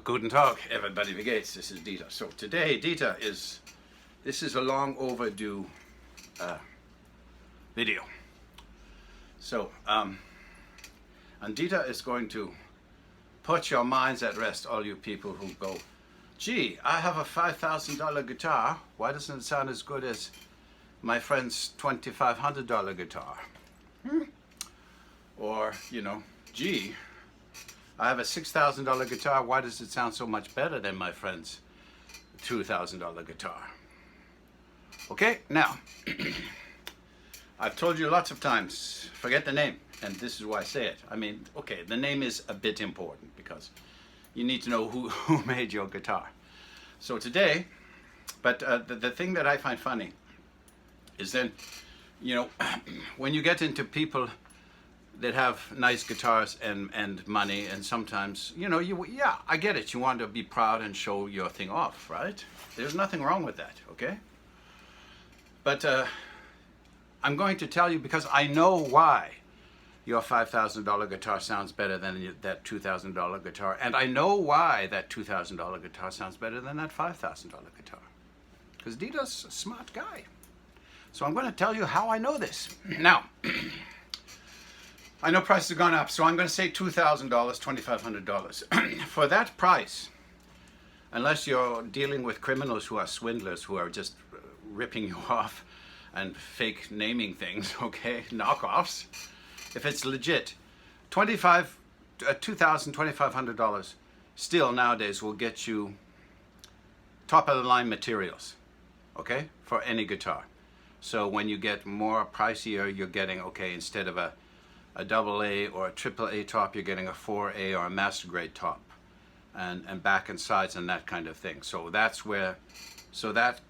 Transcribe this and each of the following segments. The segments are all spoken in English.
Guten Tag, everybody. Wie geht's? This is Dieter. So today, this is a long overdue video. So, and Dieter is going to put your minds at rest, all you people who go, gee, I have a $5,000 guitar. Why doesn't it sound as good as my friend's $2,500 guitar? Or, gee, I have a $6,000 guitar. Why does it sound so much better than my friend's $2,000 guitar? Okay, now, I've told you lots of times, forget the name, and this is why I say it. I mean, okay, the name is a bit important because you need to know who made your guitar. So today, but the thing that I find funny is then, when you get into people that have nice guitars and money, and sometimes, yeah, I get it. You want to be proud and show your thing off, right? There's nothing wrong with that, okay? But I'm going to tell you because I know why your $5,000 guitar sounds better than that $2,000 guitar, and I know why that $2,000 guitar sounds better than that $5,000 guitar. Because Dieter's a smart guy. So I'm going to tell you how I know this. Now, I know prices have gone up, so I'm going to say $2,000, $2,500. For that price, unless you're dealing with criminals who are swindlers, who are just ripping you off and fake naming things, okay, knockoffs. If it's legit, $2,000, $2,500 still nowadays will get you top of the line materials, okay, for any guitar. So when you get more pricier, you're getting, okay, instead of a AA or a AAA top, you're getting a 4A or a master grade top, and back and sides and that kind of thing. So that's where, so that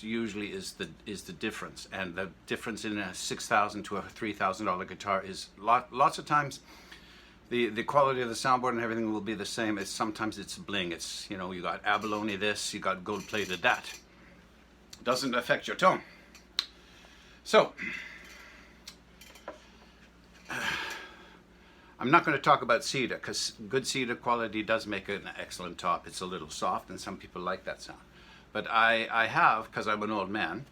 usually is the difference, and the difference in a $6,000 to a $3,000 guitar is lots of times the quality of the soundboard and everything will be the same. It's sometimes it's bling. It's you got abalone this, you got gold plated that. Doesn't affect your tone. So I'm not going to talk about cedar because good cedar quality does make an excellent top. It's a little soft and some people like that sound. But I have, because I'm an old man,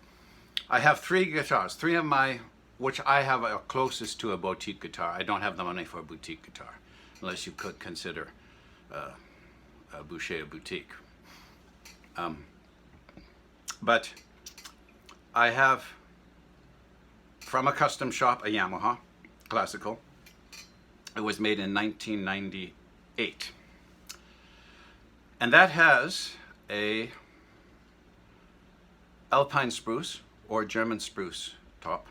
I have three guitars. Three of my, which I have are closest to a boutique guitar. I don't have the money for a boutique guitar, unless you could consider a Boucher a boutique. But I have, from a custom shop, a Yamaha classical. It was made in 1998. And that has a Alpine spruce or German spruce top.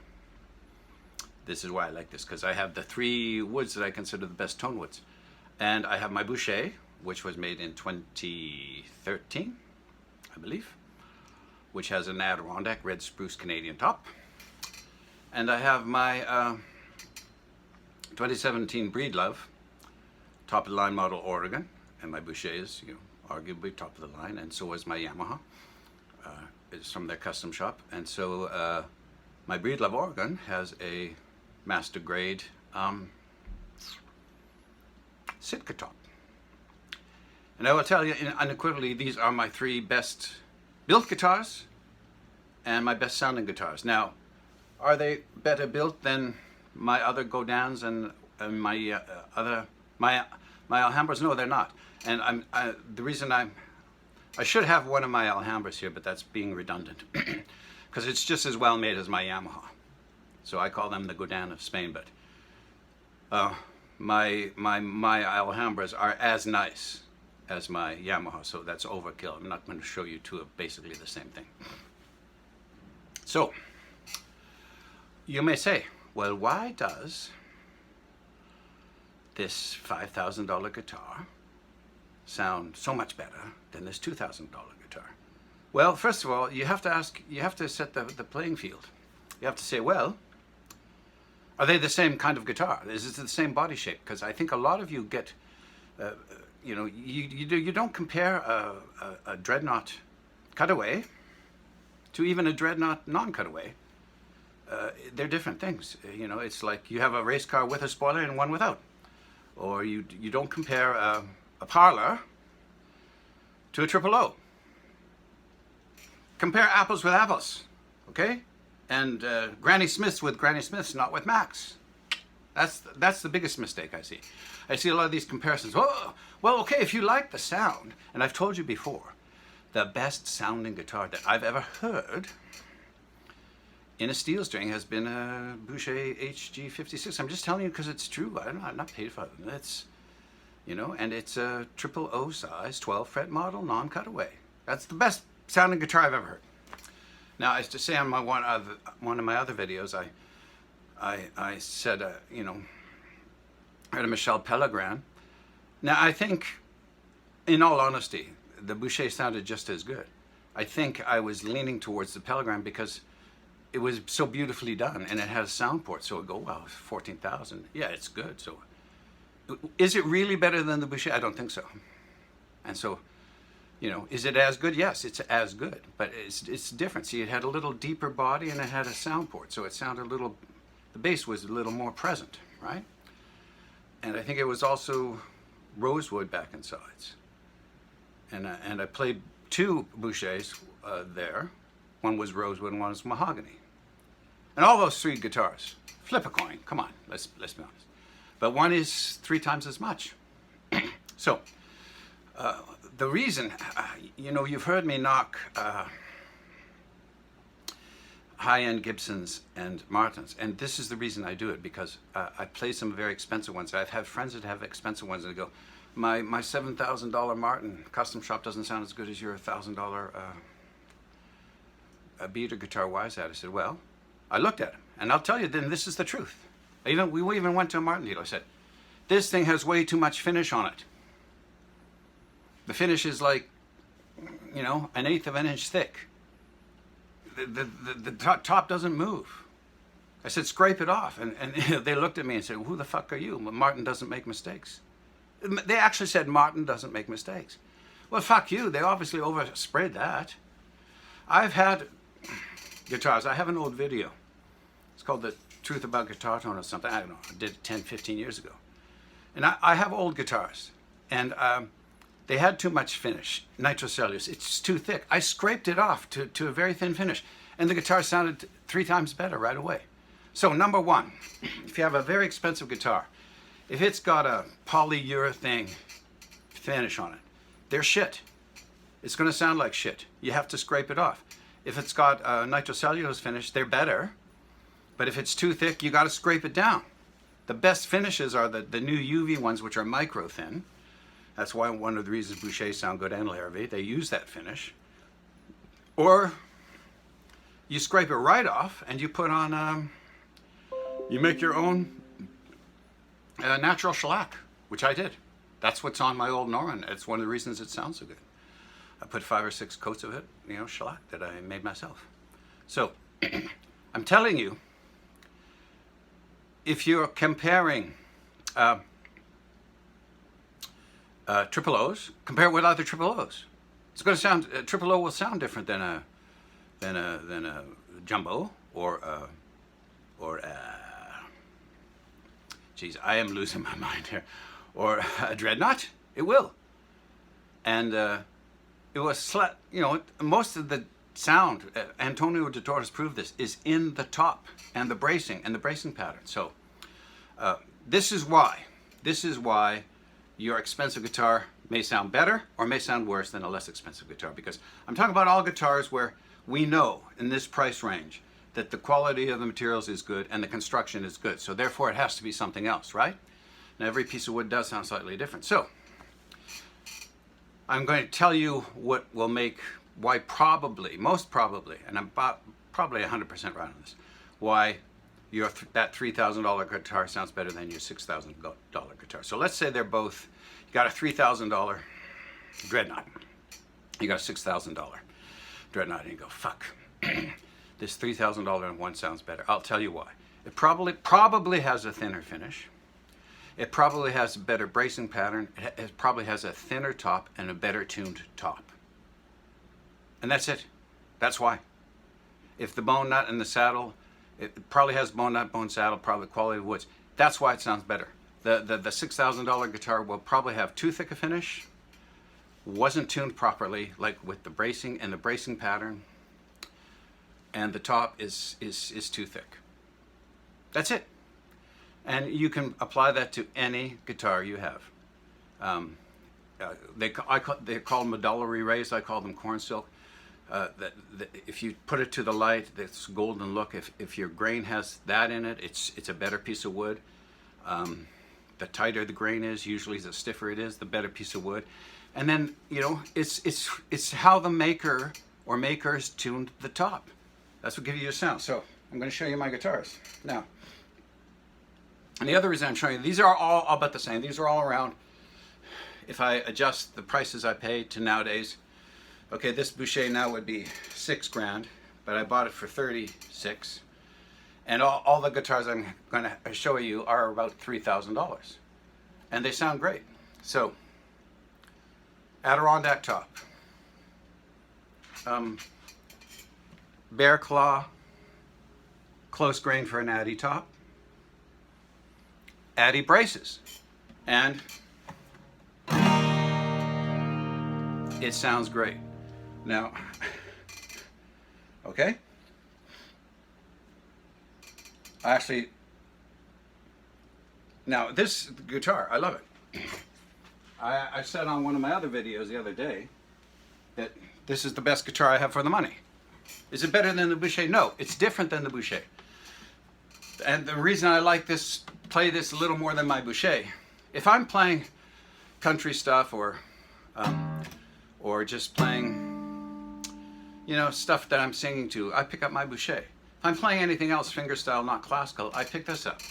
This is why I like this, because I have the three woods that I consider the best tone woods. And I have my Boucher, which was made in 2013, I believe, which has an Adirondack red spruce Canadian top. And I have my 2017 Breedlove, top of the line model Oregon, and my Boucher is, arguably top of the line, and so is my Yamaha. It's from their custom shop, and so my Breedlove Oregon has a master grade Sitka top. And I will tell you unequivocally, these are my three best built guitars and my best sounding guitars. Now, are they better built than my other Godins and my Alhambras? No, they're not. And the reason I should have one of my Alhambras here, but that's being redundant because it's just as well made as my Yamaha. So I call them the Godin of Spain, but my Alhambras are as nice as my Yamaha, so that's overkill. I'm not going to show you two of basically the same thing. So you may say, well, why does this $5,000 guitar sound so much better than this $2,000 guitar? Well, first of all, you have to set the playing field. You have to say, well, are they the same kind of guitar? Is it the same body shape? Because I think a lot of you get, you don't compare a dreadnought cutaway to even a dreadnought non-cutaway. They're different things. It's like you have a race car with a spoiler and one without. Or you don't compare a parlor to a triple O. Compare apples with apples, okay? And Granny Smiths with Granny Smiths, not with Macs. That's the biggest mistake I see. I see a lot of these comparisons. Oh, well, okay, if you like the sound, and I've told you before, the best sounding guitar that I've ever heard in a steel string has been a Boucher HG56. I'm just telling you because it's true. I'm not paid for it. It's, you know, and it's a triple O size, 12 fret model, non-cutaway. That's the best sounding guitar I've ever heard. Now, as to say on my one of my other videos, I said, you know, I had a Michel Pellegrin. Now, I think, in all honesty, the Boucher sounded just as good. I think I was leaning towards the Pellegrin because it was so beautifully done, and it had a sound port, so it go, wow, 14,000. Yeah, it's good. So, is it really better than the Boucher? I don't think so. And so, you know, is it as good? Yes, it's as good, but it's different. See, it had a little deeper body and it had a sound port, so it sounded a little, the bass was a little more present, right? And I think it was also rosewood back and sides. And I played two Bouchers there. One was rosewood and one was mahogany. And all those three guitars, flip a coin, come on, let's be honest. But one is 3 times as much. So, the reason, you know, you've heard me knock high-end Gibsons and Martins, and this is the reason I do it, because I play some very expensive ones. I've had friends that have expensive ones and they go, my $7,000 Martin custom shop doesn't sound as good as your $1,000 beater guitar. Why is that? I said, well, I looked at it, and I'll tell you, then this is the truth. We even went to a Martin dealer. I said, this thing has way too much finish on it. The finish is like, you know, 1/8 of an inch thick. The top doesn't move. I said, scrape it off. And they looked at me and said, who the fuck are you? Martin doesn't make mistakes. They actually said Martin doesn't make mistakes. Well, fuck you. They obviously oversprayed that. I've had guitars. I have an old video. It's called The Truth About Guitar Tone or something. I don't know. I did it 10, 15 years ago. And I have old guitars. And they had too much finish, nitrocellulose. It's too thick. I scraped it off to a very thin finish, and the guitar sounded 3 times better right away. So number one, if you have a very expensive guitar, if it's got a polyurethane finish on it, they're shit. It's going to sound like shit. You have to scrape it off. If it's got a nitrocellulose finish, they're better. But if it's too thick, you got to scrape it down. The best finishes are the new UV ones, which are micro thin. That's why one of the reasons Boucher sound good and Larrivee, they use that finish. Or you scrape it right off and you put on, you make your own natural shellac, which I did. That's what's on my old Norman. It's one of the reasons it sounds so good. I put 5 or 6 coats of it, you know, shellac that I made myself. So I'm telling you, if you're comparing triple O's, compare it with other triple O's. It's going to sound, triple O will sound different than a jumbo or geez, I am losing my mind here, or a dreadnought. It will, and it was you know, most of the sound, Antonio de Torres proved this, is in the top and the bracing pattern. So this is why your expensive guitar may sound better or may sound worse than a less expensive guitar, because I'm talking about all guitars where we know in this price range that the quality of the materials is good and the construction is good. So therefore it has to be something else, right? Now every piece of wood does sound slightly different. So I'm going to tell you what will make, why probably, most probably, and I'm probably 100% right on this, why that $3,000 guitar sounds better than your $6,000 guitar. So let's say they're both, you got a $3,000 dreadnought, you got a $6,000 dreadnought, and you go, fuck, this $3,000 one sounds better. I'll tell you why. It probably has a thinner finish. It probably has a better bracing pattern. It probably has a thinner top and a better tuned top. And that's it. That's why. If the bone nut and the saddle, it probably has bone nut, bone saddle, probably quality of woods. That's why it sounds better. The $6,000 guitar will probably have too thick a finish, wasn't tuned properly, like with the bracing and the bracing pattern, and the top is too thick. That's it. And you can apply that to any guitar you have. They're called medullary raised. I call them corn silk. If you put it to the light, it's golden look. If your grain has that in it, it's a better piece of wood. The tighter the grain is, usually the stiffer it is, the better piece of wood. And then, you know, it's how the maker or makers tuned the top. That's what gives you a sound. So I'm going to show you my guitars now. And the other reason I'm showing you, these are all about the same. These are all around. If I adjust the prices I paid to nowadays, okay, this Boucher now would be $6 grand, but I bought it for 36. And all the guitars I'm going to show you are about $3,000. And they sound great. So, Adirondack top. Bear claw, close grain for an Addy top. Addy braces. And it sounds great. Now, okay? Actually, now this guitar, I love it. I said on one of my other videos the other day that this is the best guitar I have for the money. Is it better than the Boucher? No, it's different than the Boucher. And the reason I like this, play this a little more than my Boucher, if I'm playing country stuff or just playing, you know, stuff that I'm singing to, I pick up my Boucher. If I'm playing anything else, fingerstyle, not classical, I pick this up.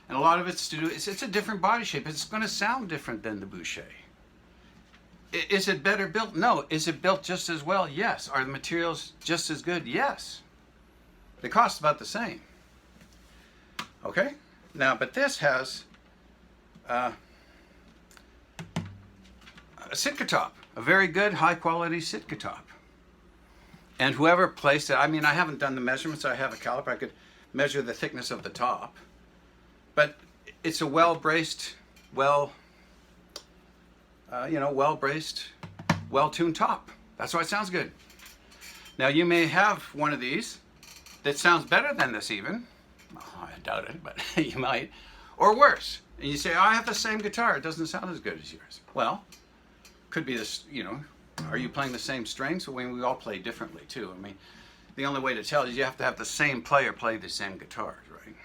And a lot of it's to do, it's a different body shape. It's going to sound different than the Boucher. Is it better built? No. Is it built just as well? Yes. Are the materials just as good? Yes. They cost about the same. Okay? Now, but this has a Sitka top, a very good, high-quality Sitka top. And whoever placed it, I mean, I haven't done the measurements. I have a caliper. I could measure the thickness of the top. But it's a well-braced, well-braced, well-tuned top. That's why it sounds good. Now, you may have one of these that sounds better than this even. Oh, I doubt it, but you might. Or worse. And you say, oh, I have the same guitar. It doesn't sound as good as yours. Well, could be this, you know, are you playing the same strings? Well, we all play differently, too. I mean, the only way to tell is you have to have the same player play the same guitars, right?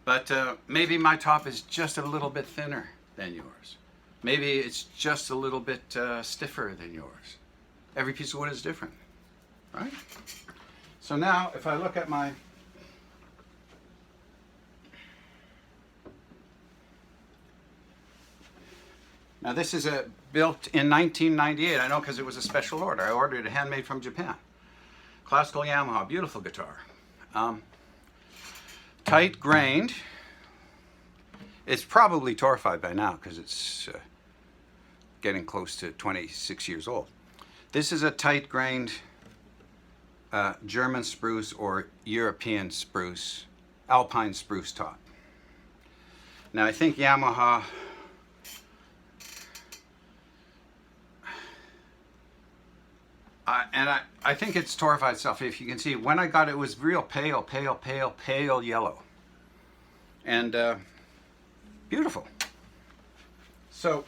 But maybe my top is just a little bit thinner than yours. Maybe it's just a little bit stiffer than yours. Every piece of wood is different, right? So now, if I look at my... Now this is built in 1998. I know because it was a special order. I ordered it handmade from Japan. Classical Yamaha, beautiful guitar. Tight grained. It's probably torrefied by now because it's getting close to 26 years old. This is a tight grained German spruce or European spruce, alpine spruce top. Now I think Yamaha I think it's torrefied stuff. If you can see, when I got it, it was real pale yellow. And beautiful. So